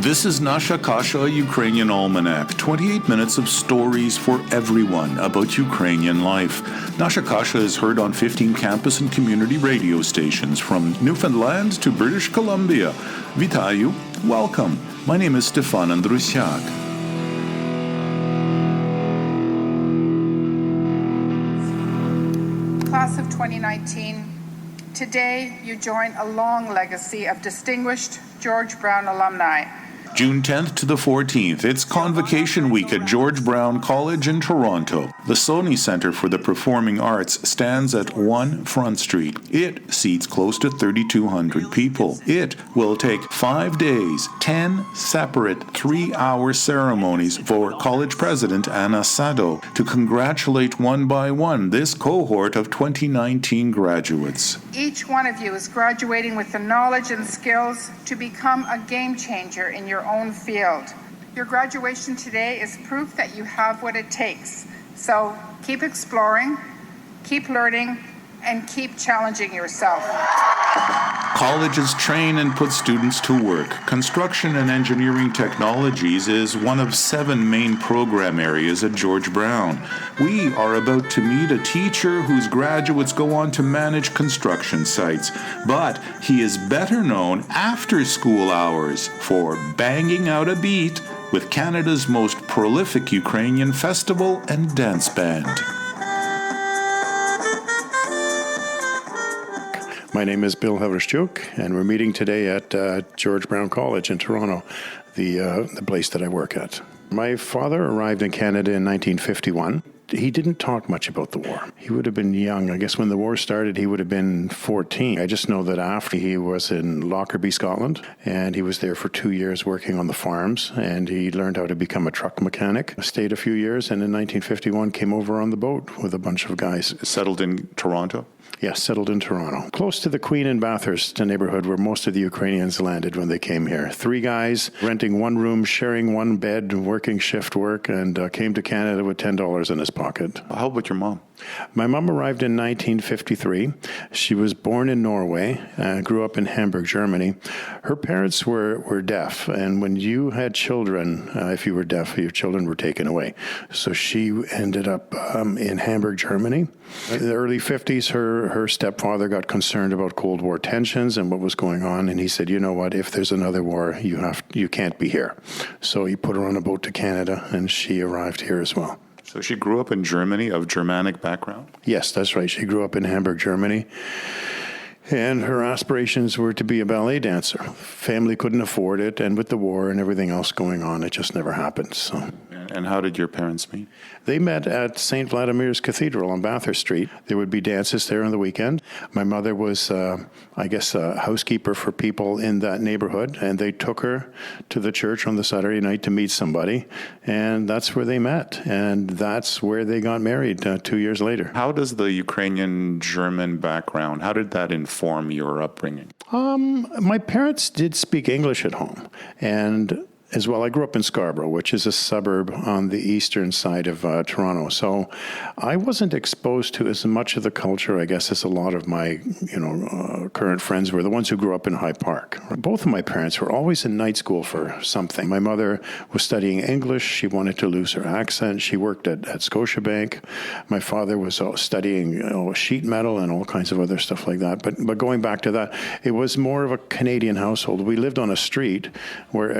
This is Nasha Kasha, Ukrainian Almanac, 28 minutes of stories for everyone about Ukrainian life. Nasha Kasha is heard on 15 campus and community radio stations from Newfoundland to British Columbia. Vitayu, welcome. My name is Stefan Andrusiak. Class of 2019, today you join a long legacy of distinguished George Brown alumni. June 10th to the 14th, it's Convocation Week at George Brown College in Toronto. The Sony Centre for the Performing Arts stands at 1 Front Street. It seats close to 3,200 people. It will take 5 days, 10 separate 3-hour ceremonies for College President Anna Sado to congratulate one by one this cohort of 2019 graduates. Each one of you is graduating with the knowledge and skills to become a game changer in your own field. Your graduation today is proof that you have what it takes. So keep exploring, keep learning, and keep challenging yourself. Colleges train and put students to work. Construction and engineering technologies is one of 7 main program areas at George Brown. We are about to meet a teacher whose graduates go on to manage construction sites, but he is better known after school hours for banging out a beat with Canada's most prolific Ukrainian festival and dance band. My name is Bill Haverschuk, and we're meeting today at George Brown College in Toronto, the place that I work at. My father arrived in Canada in 1951. He didn't talk much about the war. He would have been young. I guess when the war started, he would have been 14. I just know that after he was in Lockerbie, Scotland, and he was there for 2 years working on the farms, and he learned how to become a truck mechanic. Stayed a few years, and in 1951 came over on the boat with a bunch of guys. Settled in Toronto? Yes, settled in Toronto. Close to the Queen and Bathurst neighborhood where most of the Ukrainians landed when they came here. 3 guys renting 1 room, sharing 1 bed, working shift work, and came to Canada with $10 in his pocket. How about your mom? My mom arrived in 1953. She was born in Norway, grew up in Hamburg, Germany. Her parents were deaf, and when you had children, if you were deaf, your children were taken away. So she ended up in Hamburg, Germany. In the early 50s, her stepfather got concerned about Cold War tensions and what was going on, and he said, you know what, if there's another war, you can't be here. So he put her on a boat to Canada, and she arrived here as well. So she grew up in Germany, of Germanic background? Yes, that's right. She grew up in Hamburg, Germany. And her aspirations were to be a ballet dancer. Family couldn't afford it, and with the war and everything else going on, it just never happened. So. And how did your parents meet? They met at St. Vladimir's Cathedral on Bathurst Street. There would be dances there on the weekend. My mother was, a housekeeper for people in that neighborhood, and they took her to the church on the Saturday night to meet somebody, and that's where they met, and that's where they got married 2 years later. How does the Ukrainian-German background, how did that inform your upbringing? My parents did speak English at home, and as well, I grew up in Scarborough, which is a suburb on the eastern side of Toronto. So I wasn't exposed to as much of the culture, I guess, as a lot of my, current friends were, the ones who grew up in Hyde Park. Both of my parents were always in night school for something. My mother was studying English. She wanted to lose her accent. She worked at Scotiabank. My father was studying sheet metal and all kinds of other stuff like that. But going back to that, it was more of a Canadian household. We lived on a street where,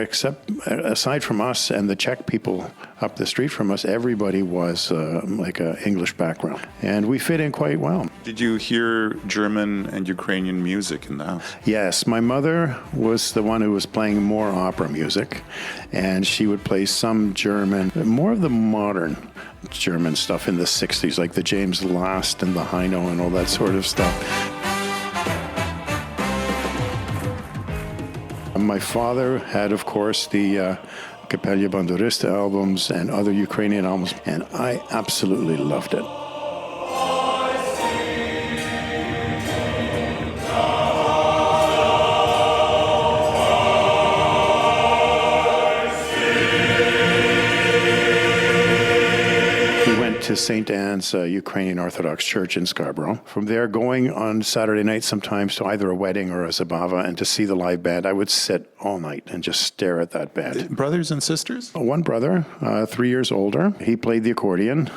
aside from us and the Czech people up the street from us, everybody was like an English background. And we fit in quite well. Did you hear German and Ukrainian music in the house? Yes, my mother was the one who was playing more opera music, and she would play some German, more of the modern German stuff in the 60s, like the James Last and the Heino and all that sort of stuff. My father had, of course, the Kapella Bandurista albums and other Ukrainian albums, and I absolutely loved it. We went to St. Anne's Ukrainian Orthodox Church in Scarborough. From there, going on Saturday night sometimes to either a wedding or a Zabava and to see the live band, I would sit all night and just stare at that band. Brothers and sisters? One brother, 3 years older, he played the accordion.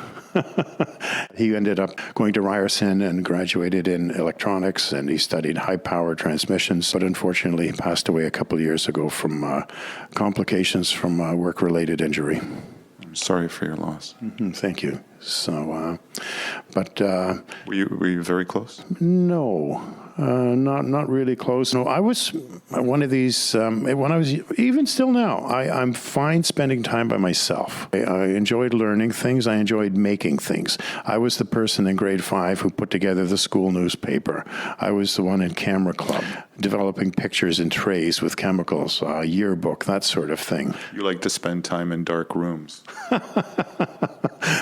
He ended up going to Ryerson and graduated in electronics, and he studied high-power transmissions, but unfortunately he passed away a couple of years ago from complications from work-related injury. I'm sorry for your loss. Thank you. So, but were you very close? No, not really close. No, I was one of these. When I was even still now, I'm fine spending time by myself. I enjoyed learning things. I enjoyed making things. I was the person in grade 5 who put together the school newspaper. I was the one in camera club developing pictures in trays with chemicals, yearbook, that sort of thing. You like to spend time in dark rooms.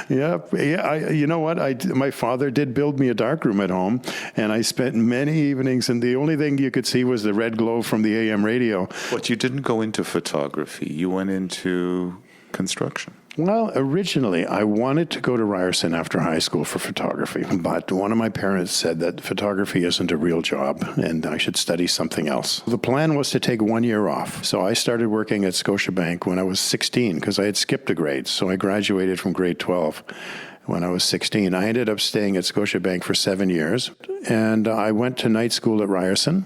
Yeah. You know what? My father did build me a darkroom at home, and I spent many evenings, and the only thing you could see was the red glow from the AM radio. But you didn't go into photography. You went into construction. Well, originally, I wanted to go to Ryerson after high school for photography, but one of my parents said that photography isn't a real job and I should study something else. The plan was to take 1 year off. So I started working at Scotiabank when I was 16 because I had skipped a grade. So I graduated from grade 12 when I was 16. I ended up staying at Scotiabank for 7 years, and I went to night school at Ryerson,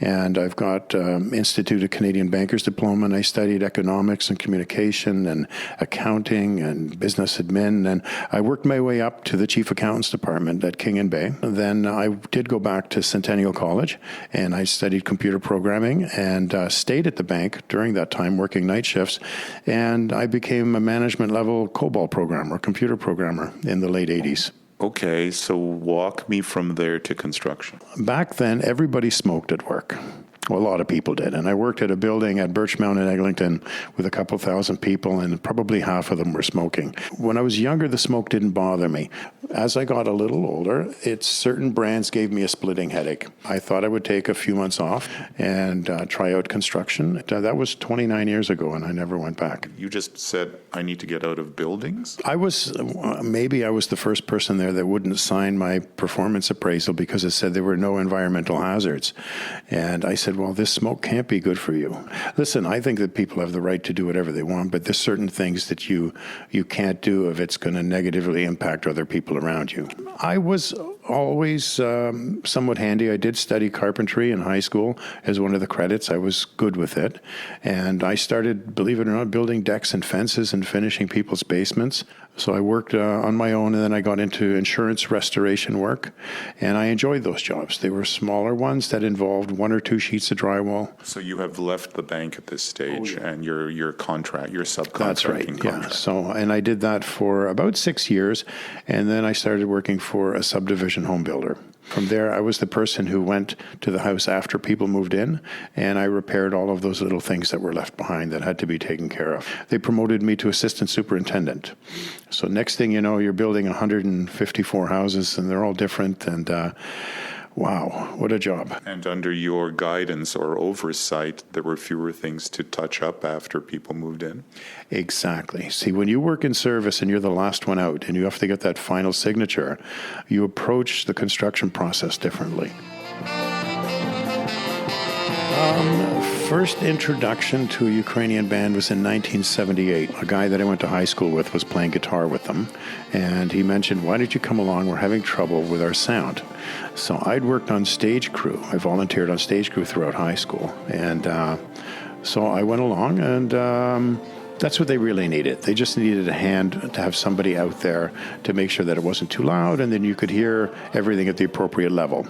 and I've got Institute of Canadian Bankers diploma, and I studied economics and communication and accounting and business admin, and I worked my way up to the chief accountants department at King and Bay. Then I did go back to Centennial College, and I studied computer programming and stayed at the bank during that time working night shifts, and I became a management level COBOL programmer, computer programmer, in the late 80s. Okay, so walk me from there to construction. Back then, everybody smoked at work. Well, a lot of people did. And I worked at a building at Birchmount in Eglinton with a couple thousand people, and probably half of them were smoking. When I was younger, the smoke didn't bother me. As I got a little older, certain brands gave me a splitting headache. I thought I would take a few months off and try out construction. That was 29 years ago, and I never went back. You just said, I need to get out of buildings? Maybe I was the first person there that wouldn't sign my performance appraisal because it said there were no environmental hazards. And I said, well, this smoke can't be good for you. Listen, I think that people have the right to do whatever they want, but there's certain things that you can't do if it's going to negatively impact other people around you. I was always somewhat handy. I did study carpentry in high school as one of the credits. I was good with it. And I started, believe it or not, building decks and fences and finishing people's basements. So I worked on my own, and then I got into insurance restoration work, and I enjoyed those jobs. They were smaller ones that involved 1 or 2 sheets of drywall. So you have left the bank at this stage, and your subcontracting That's right, contract. yeah. So, and I did that for about 6 years, and then I started working for a subdivision home builder. From there, I was the person who went to the house after people moved in, and I repaired all of those little things that were left behind that had to be taken care of. They promoted me to assistant superintendent. So next thing you know, you're building 154 houses, and they're all different, and wow, what a job. And under your guidance or oversight, there were fewer things to touch up after people moved in? Exactly. See, when you work in service and you're the last one out and you have to get that final signature, you approach the construction process differently. First introduction to a Ukrainian band was in 1978. A guy that I went to high school with was playing guitar with them, and he mentioned, why don't you come along? We're having trouble with our sound. So I'd worked on stage crew. I volunteered on stage crew throughout high school, and so I went along, and that's what they really needed. They just needed a hand to have somebody out there to make sure that it wasn't too loud and then you could hear everything at the appropriate level.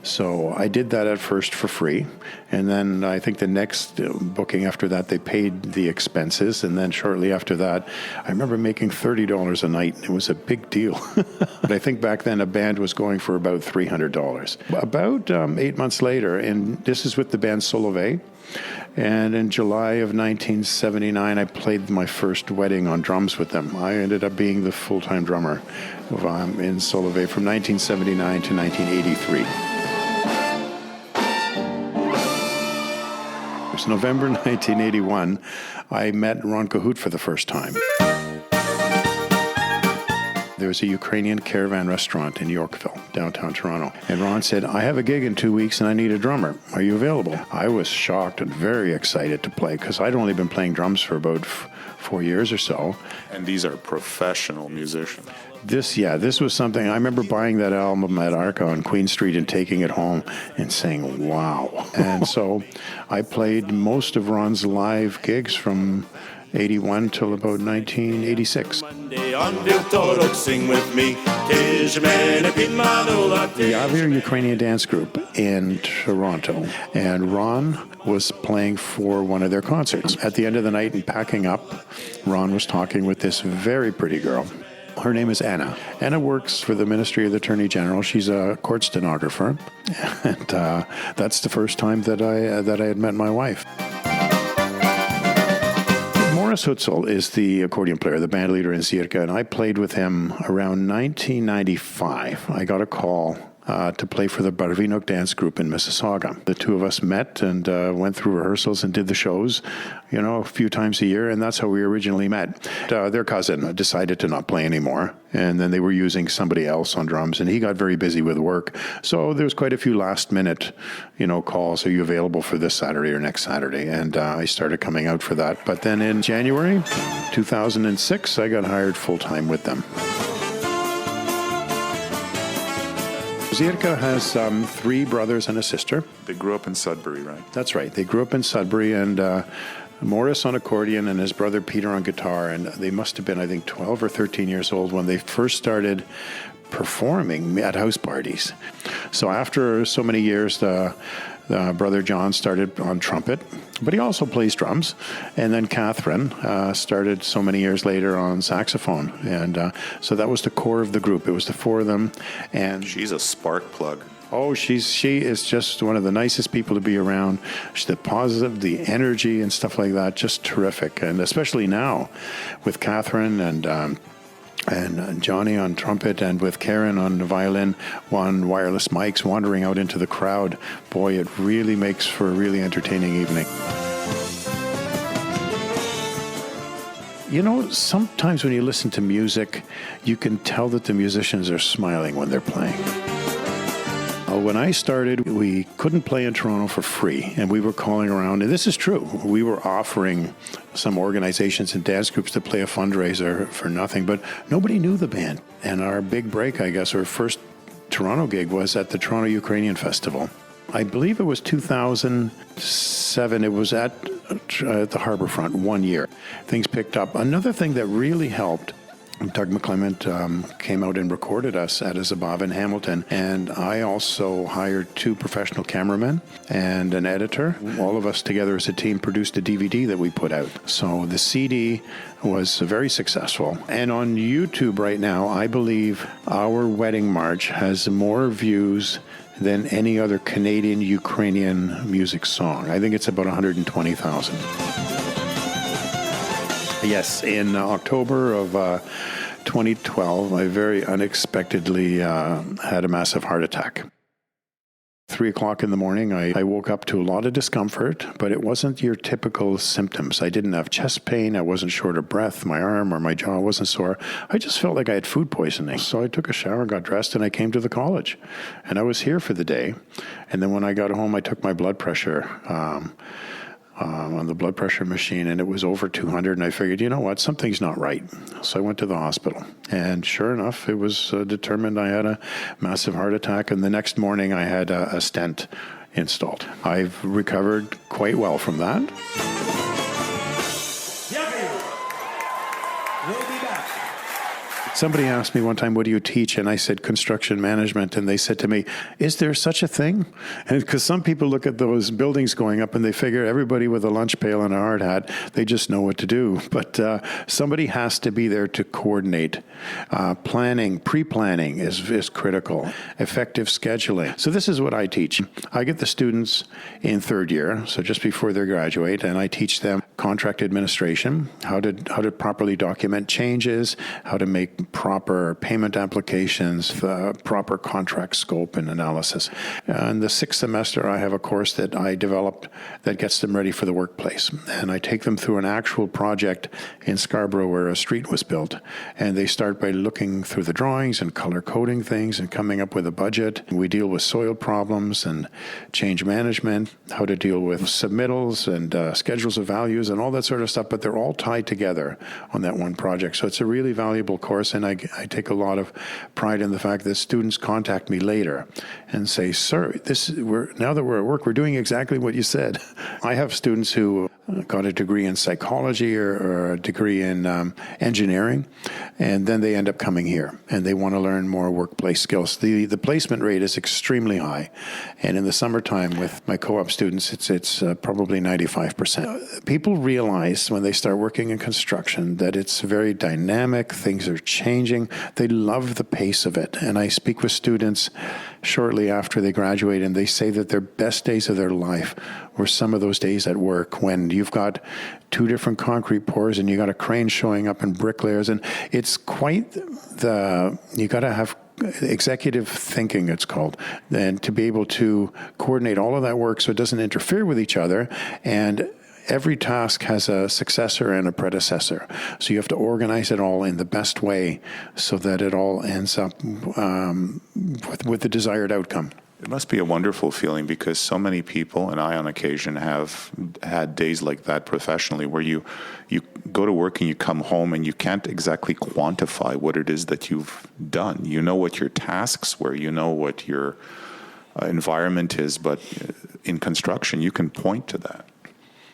So I did that at first for free. And then I think the next booking after that, they paid the expenses. And then shortly after that, I remember making $30 a night. It was a big deal. But I think back then a band was going for about $300. About 8 months later, and this is with the band Solove. And in July of 1979, I played my first wedding on drums with them. I ended up being the full-time drummer in Solove from 1979 to 1983. It was November 1981. I met Ron Cahoot for the first time. There was a Ukrainian caravan restaurant in Yorkville, downtown Toronto. And Ron said, I have a gig in 2 weeks and I need a drummer. Are you available? I was shocked and very excited to play because I'd only been playing drums for about 4 years or so. And these are professional musicians. This was something, I remember buying that album at Arca on Queen Street and taking it home and saying, wow. And so I played most of Ron's live gigs from 81 till about 1986. The Avir Ukrainian dance group in Toronto, and Ron was playing for one of their concerts. At the end of the night and packing up, Ron was talking with this very pretty girl. Her name is Anna. Anna works for the Ministry of the Attorney General. She's a court stenographer, and that's the first time that I had met my wife. Morris Hutzel is the accordion player, the band leader in Zirka, and I played with him around 1995. I got a call to play for the Barvinok dance group in Mississauga. The two of us met and went through rehearsals and did the shows, a few times a year, and that's how we originally met. Their cousin decided to not play anymore, and then they were using somebody else on drums, and he got very busy with work. So there was quite a few last-minute, calls. Are you available for this Saturday or next Saturday? And I started coming out for that. But then in January 2006, I got hired full-time with them. Zirka has 3 brothers and a sister. They grew up in Sudbury, right? That's right. They grew up in Sudbury, and Morris on accordion and his brother Peter on guitar, and they must have been, I think, 12 or 13 years old when they first started performing at house parties. So after so many years, the brother John started on trumpet, but he also plays drums. And then Catherine started so many years later on saxophone. And so that was the core of the group. It was the 4 of them. And she's a spark plug. Oh, she is just one of the nicest people to be around. She's the positive, the energy and stuff like that, just terrific. And especially now with Catherine and Johnny on trumpet, and with Karen on the violin, on wireless mics, wandering out into the crowd. Boy, it really makes for a really entertaining evening. Sometimes when you listen to music, you can tell that the musicians are smiling when they're playing. When I started, we couldn't play in Toronto for free, and we were calling around, and this is true. We were offering some organizations and dance groups to play a fundraiser for nothing, but nobody knew the band. And our big break, I guess, our first Toronto gig was at the Toronto Ukrainian Festival. I believe it was 2007. It was at the Harbourfront 1 year. Things picked up. Another thing that really helped, Doug McClement came out and recorded us at a Zabava in Hamilton, and I also hired 2 professional cameramen and an editor. All of us together as a team produced a DVD that we put out. So the CD was very successful. And on YouTube right now, I believe our wedding march has more views than any other Canadian Ukrainian music song. I think it's about 120,000. Yes, in October of 2012, I very unexpectedly had a massive heart attack. 3 o'clock in the morning, I woke up to a lot of discomfort, but it wasn't your typical symptoms. I didn't have chest pain. I wasn't short of breath. My arm or my jaw wasn't sore. I just felt like I had food poisoning. So I took a shower, got dressed, and I came to the college. And I was here for the day. And then when I got home, I took my blood pressure on the blood pressure machine, and it was over 200, and I figured, something's not right. So I went to the hospital, and sure enough, it was determined I had a massive heart attack, and the next morning I had a stent installed. I've recovered quite well from that. We'll be back. Somebody asked me one time, what do you teach? And I said, construction management. And they said to me, is there such a thing? And because some people look at those buildings going up and they figure everybody with a lunch pail and a hard hat, they just know what to do. But somebody has to be there to coordinate. Planning, pre-planning is critical. Effective scheduling. So this is what I teach. I get the students in 3rd year, so just before they graduate, and I teach them contract administration, how to properly document changes, how to make proper payment applications, proper contract scope and analysis. In the sixth semester, I have a course that I developed that gets them ready for the workplace. And I take them through an actual project in Scarborough where a street was built. And they start by looking through the drawings and color coding things and coming up with a budget. We deal with soil problems and change management, how to deal with submittals and schedules of values and all that sort of stuff, but they're all tied together on that one project. So it's a really valuable course, and I take a lot of pride in the fact that students contact me later and say, sir, now that we're at work, we're doing exactly what you said. I have students who got a degree in psychology or a degree in engineering, and then they end up coming here, and they want to learn more workplace skills. The placement rate is extremely high, and in the summertime with my co-op students, it's probably 95%. People realize when they start working in construction that it's very dynamic, things are changing. They love the pace of it, and I speak with students shortly after they graduate, and they say that their best days of their life were some of those days at work when you've got two different concrete pours and you got a crane showing up and bricklayers, and it's quite you got to have executive thinking, it's called, and to be able to coordinate all of that work so it doesn't interfere with each other. And every task has a successor and a predecessor. So you have to organize it all in the best way so that it all ends up with the desired outcome. It must be a wonderful feeling because so many people, and I on occasion have had days like that professionally, where you go to work and you come home and you can't exactly quantify what it is that you've done. You know what your tasks were, you know what your environment is, but in construction you can point to that.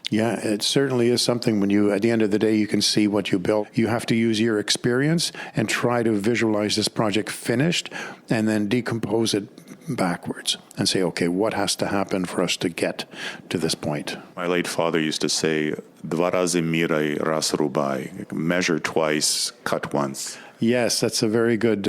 Yeah, it certainly is something when at the end of the day, you can see what you built. You have to use your experience and try to visualize this project finished and then decompose it backwards and say, okay, what has to happen for us to get to this point? My late father used to say, "Dva razy miraj, raz rubaj," measure twice, cut once. Yes, that's a very good,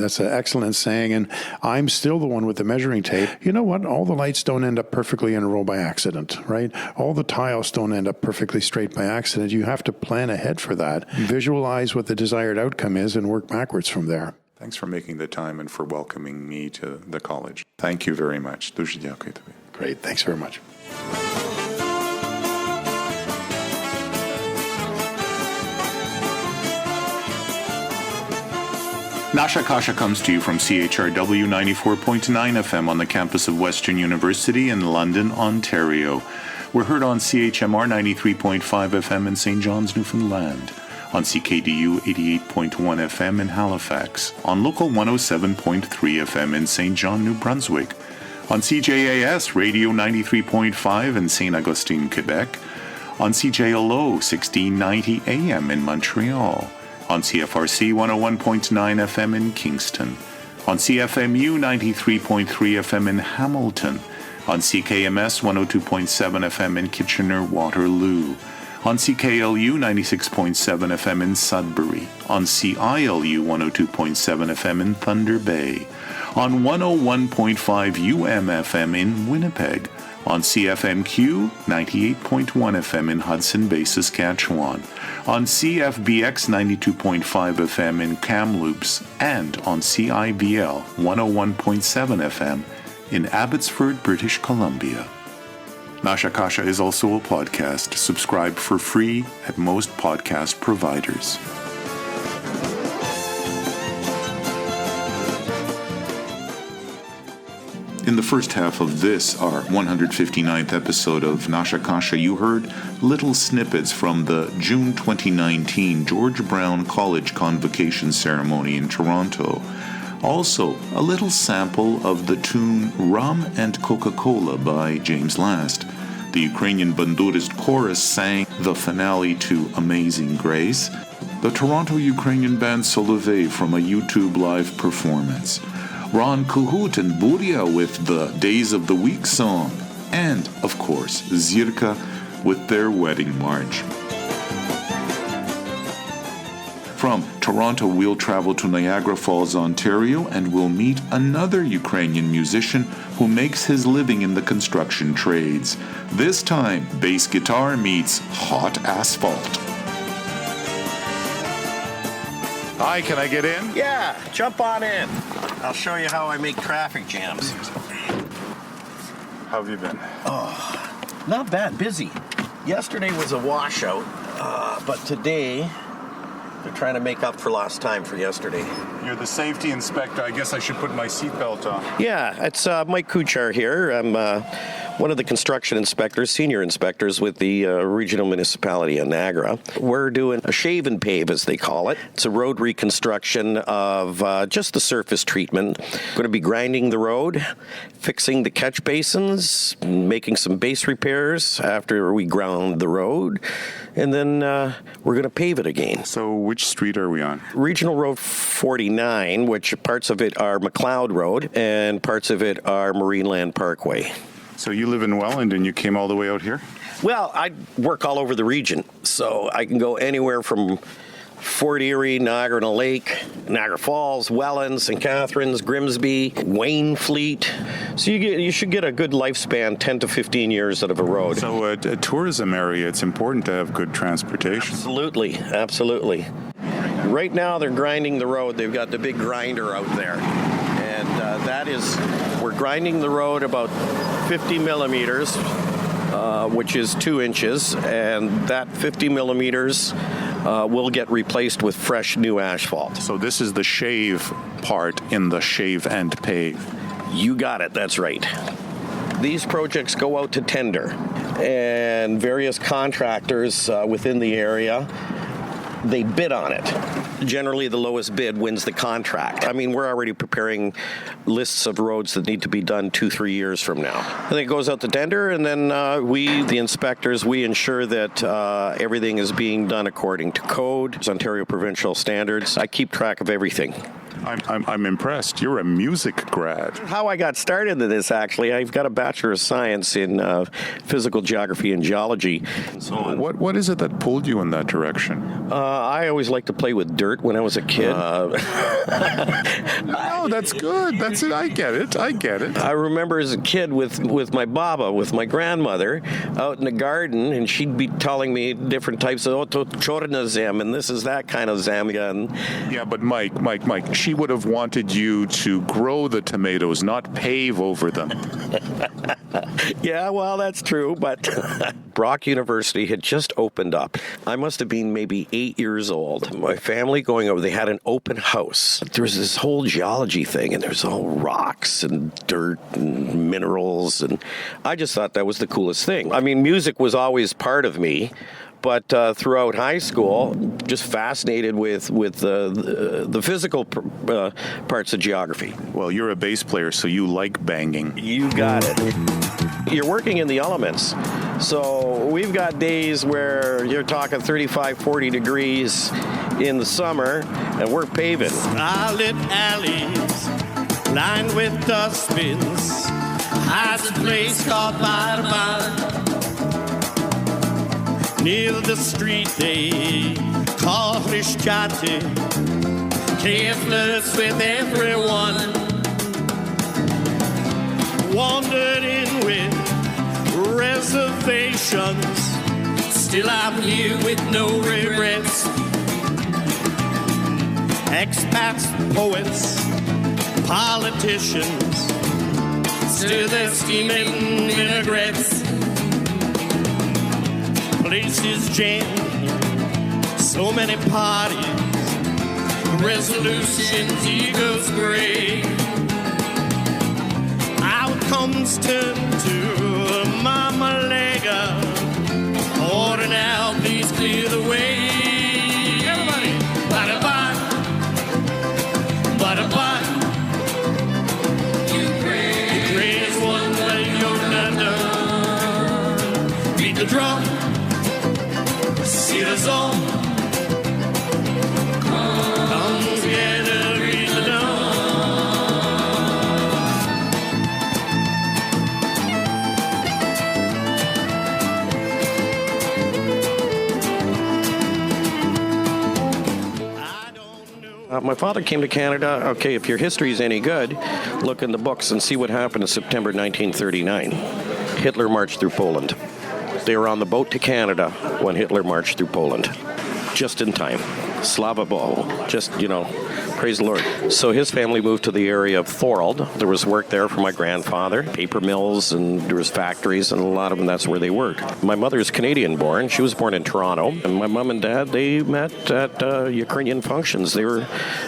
that's an excellent saying. And I'm still the one with the measuring tape. You know what? All the lights don't end up perfectly in a row by accident, right? All the tiles don't end up perfectly straight by accident. You have to plan ahead for that, visualize what the desired outcome is, and work backwards from there. Thanks for making the time and for welcoming me to the college. Thank you very much. Дуже дякую тобі. Great. Thanks very much. Nasha Kasha comes to you from CHRW 94.9 FM on the campus of Western University in London, Ontario. We're heard on CHMR 93.5 FM in St. John's, Newfoundland, on CKDU 88.1 FM in Halifax, on Local 107.3 FM in St. John, New Brunswick, on CJAS Radio 93.5 in St. Augustine, Quebec, on CJLO 1690 AM in Montreal, on CFRC 101.9 FM in Kingston, on CFMU 93.3 FM in Hamilton, on CKMS 102.7 FM in Kitchener-Waterloo, on CKLU 96.7 FM in Sudbury, on CILU 102.7 FM in Thunder Bay, on 101.5 UMFM in Winnipeg, on CFMQ 98.1 FM in Hudson Bay, Saskatchewan, on CFBX 92.5 FM in Kamloops, and on CIBL 101.7 FM in Abbotsford, British Columbia. Nasha Kasha is also a podcast. Subscribe for free at most podcast providers. In the first half of this, our 159th episode of Nasha Kasha, you heard little snippets from the June 2019 George Brown College Convocation Ceremony in Toronto. Also, a little sample of the tune Rum and Coca-Cola by James Last. The Ukrainian Bandurist chorus sang the finale to Amazing Grace. The Toronto Ukrainian band Solovey from a YouTube live performance. Ron Kuhut and Buria with the Days of the Week song. And, of course, Zirka with their wedding march. From Toronto, we'll travel to Niagara Falls, Ontario, and we'll meet another Ukrainian musician who makes his living in the construction trades. This time, bass guitar meets hot asphalt. Hi, can I get in? Yeah, jump on in. I'll show you how I make traffic jams. How have you been? Not bad, busy. Yesterday was a washout, but today they're trying to make up for lost time for yesterday. You're the safety inspector. I guess I should put my seatbelt on. Yeah, it's Mike Kuchar here. I'm one of the construction inspectors, senior inspectors with the regional municipality of Niagara. We're doing a shave and pave, as they call it. It's a road reconstruction of just the surface treatment. Going to be grinding the road, fixing the catch basins, making some base repairs after we ground the road, and then we're going to pave it again. So which street are we on? Regional Road 49, which parts of it are McLeod Road and parts of it are Marineland Parkway. So you live in Welland and you came all the way out here? Well, I work all over the region, so I can go anywhere from Fort Erie, Niagara Lake, Niagara Falls, Welland, St. Catharines, Grimsby, Waynfleet. So you should get a good lifespan, 10 to 15 years out of a road. So a tourism area, it's important to have good transportation. Absolutely, absolutely. Right now they're grinding the road. They've got the big grinder out there. And we're grinding the road about 50 millimeters, which is 2 inches. And that 50 millimeters will get replaced with fresh new asphalt. So this is the shave part in the shave and pave. You got it, that's right. These projects go out to tender, and various contractors within the area, they bid on it. Generally, the lowest bid wins the contract. I mean, we're already preparing lists of roads that need to be done 2-3 years from now. And then it goes out to tender, and then we, the inspectors, we ensure that everything is being done according to code, Ontario provincial standards. I keep track of everything. I'm impressed. You're a music grad. How I got started in this, actually, I've got a Bachelor of Science in Physical Geography and Geology. And so on. What is it that pulled you in that direction? I always liked to play with dirt when I was a kid. No, that's good. That's it. I get it. I remember as a kid with my baba, with my grandmother, out in the garden, and she'd be telling me different types of chornazem, and this is that kind of zamga. And yeah, but Mike, she would have wanted you to grow the tomatoes, not pave over them. Yeah, well, that's true, but Brock University had just opened up. I must have been maybe 8 years old. My family going over, they had an open house. There was this whole geology thing, and there's all rocks and dirt and minerals, and I just thought that was the coolest thing. I mean, music was always part of me, but throughout high school, just fascinated with the physical parts of geography. Well, you're a bass player, so you like banging. You got it. You're working in the elements. So we've got days where you're talking 35, 40 degrees in the summer, and we're paving. Starlit alleys lined with dustbins. Has a place called Bada near the street they call Hrischati. Careless with everyone. Wandered in with reservations. Still I'm here with no regrets. Expats, poets, politicians, still they're steaming vinaigrettes. Places jammed, so many parties, resolutions, egos gray. Outcomes turn to Mama Lega. Order now, please clear the way. Everybody, bada-bye, bada-bye. Ukraine is one way you're not done. Beat the drum. See the song. Come together, read the dawn. My father came to Canada. Okay, if your history is any good, look in the books and see what happened in September 1939. Hitler marched through Poland. They were on the boat to Canada when Hitler marched through Poland. Just in time. Slava Bohu. Just, praise the Lord. So his family moved to the area of Thorold. There was work there for my grandfather, paper mills, and there was factories, and a lot of them, that's where they worked. My mother is Canadian-born. She was born in Toronto. And my mom and dad, they met at Ukrainian functions. They were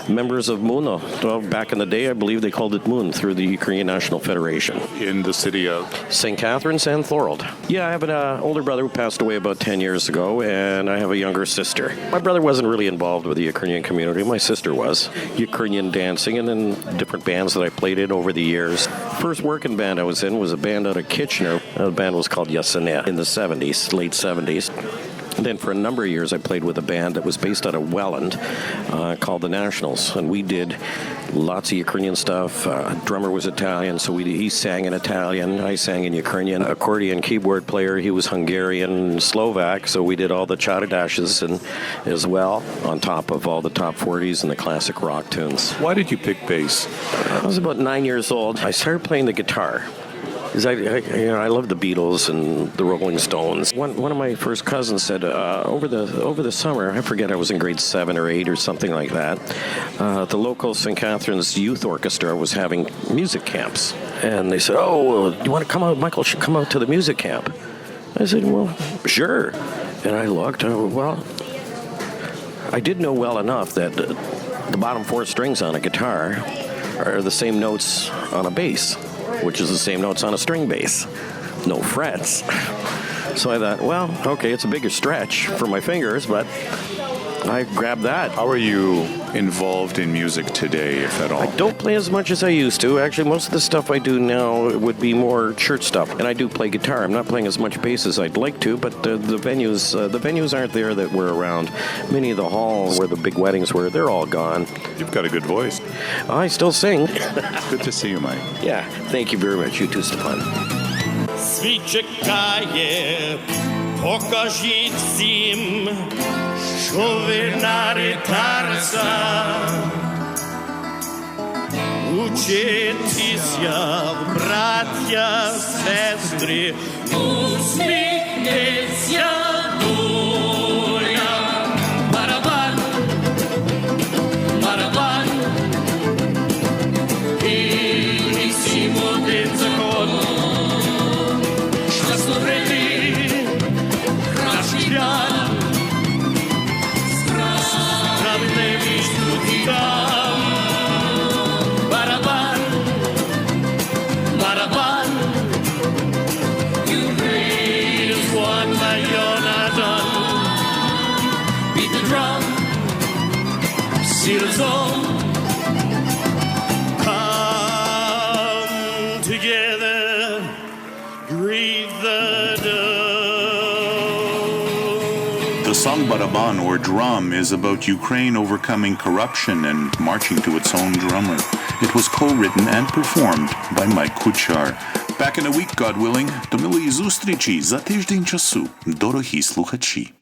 members of MUNA. Well, back in the day, I believe they called it MUN through the Ukrainian National Federation. In the city of? St. Catharines and Thorold. Yeah, I have an older brother who passed away about 10 years ago, and I have a younger sister. My brother wasn't really involved with the Ukrainian community. My sister was. Ukrainian dancing and then different bands that I played in over the years. First working band I was in was a band out of Kitchener. The band was called Yasenet in the 70s, late 70s. And then for a number of years I played with a band that was based out of Welland called the Nationals. And we did lots of Ukrainian stuff. Drummer was Italian, so he sang in Italian. I sang in Ukrainian. Accordion keyboard player, he was Hungarian and Slovak, so we did all the chadadashes as well, on top of all the top 40s and the classic rock tunes. Why did you pick bass? I was about 9 years old. I started playing the guitar. I love the Beatles and the Rolling Stones. One of my first cousins said over the summer, I forget, I was in grade 7 or 8 or something like that, the local St. Catharines Youth Orchestra was having music camps. And they said, "Oh, you want to come out? Michael should come out to the music camp." I said, "Well, sure." And I looked, I did know well enough that the bottom 4 strings on a guitar are the same notes on a bass, which is the same notes on a string bass. No frets. So I thought, well, okay, it's a bigger stretch for my fingers, but I grabbed that. How are you involved in music today, if at all? I don't play as much as I used to. Actually, most of the stuff I do now would be more church stuff. And I do play guitar. I'm not playing as much bass as I'd like to, but the venues aren't there that were around. Many of the halls where the big weddings were, they're all gone. You've got a good voice. I still sing. Good to see you, Mike. Yeah, thank you very much. You too, Stefan. Світ чекає, покажіть всім, що ви наритарся. Учитися, браття, сестри, усміхнеться доля. Барабан, барабан, і всім один закон. See the song come together, greet the dawn. The song Baraban, or Drum, is about Ukraine overcoming corruption and marching to its own drummer. It was co-written and performed by Mike Kuchar. Back in a week, God willing, до милої зустрічі за тиждень часу, дорогі слухачі.